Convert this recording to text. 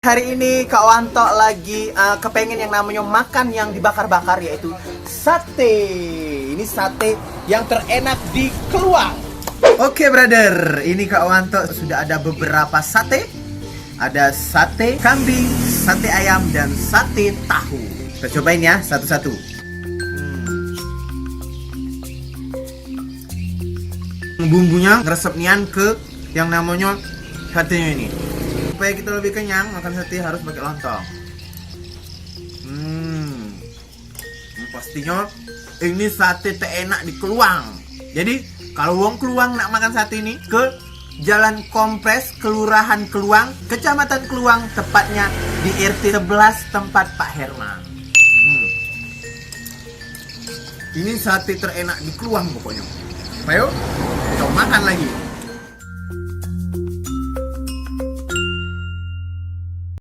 Hari ini Kak Wanto lagi kepengen yang namanya makan yang dibakar-bakar, yaitu sate. Ini sate yang terenak di Keluang. Oke brother, ini Kak Wanto sudah ada beberapa sate. Ada sate kambing, sate ayam, dan sate tahu. Kita cobain ya satu-satu. Bumbunya ngeresep nian ke yang namanya satenya ini. Supaya kita lebih kenyang, makan sate harus pakai lontong. Pastinya ini sate terenak di Keluang. Jadi kalau wong Keluang nak makan sate ini, ke Jalan Kompres, Kelurahan Keluang, Kecamatan Keluang, tepatnya di RT 11 tempat Pak Herman. Ini sate terenak di Keluang pokoknya. Ayo, kita makan lagi.